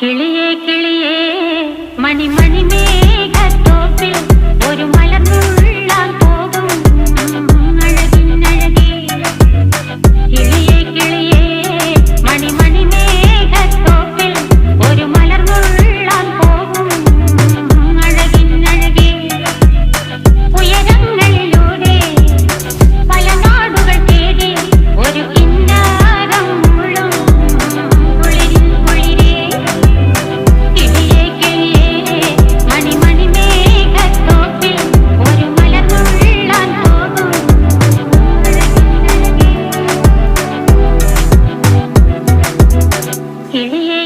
കിളിയേ കിളിയേ മണിമണി മേഘത്തോപ്പിൽ ഒരു മലർന്നുള്ളാൻ പോകും അഴകിനഴകേ. കിളിയേ കിളിയേ മണിമണി മേഘത്തോപ്പിൽ ഒരു മലർന്നുള്ളാൻ പോകും അഴകിനഴകേ. ഉയരങ്ങളിലൂടെ പല നാടുകൾ തേടി ഒരു കിന്നാരം മുള്ളും കുളിരിൻ കുളിരേ. കിളിയേ കിളിയേ മണിമണി മേഘത്തോപ്പിൽ ഒരു മലർന്നുള്ളാൻ പോകും അഴകിനഴകേ. കിളിയേ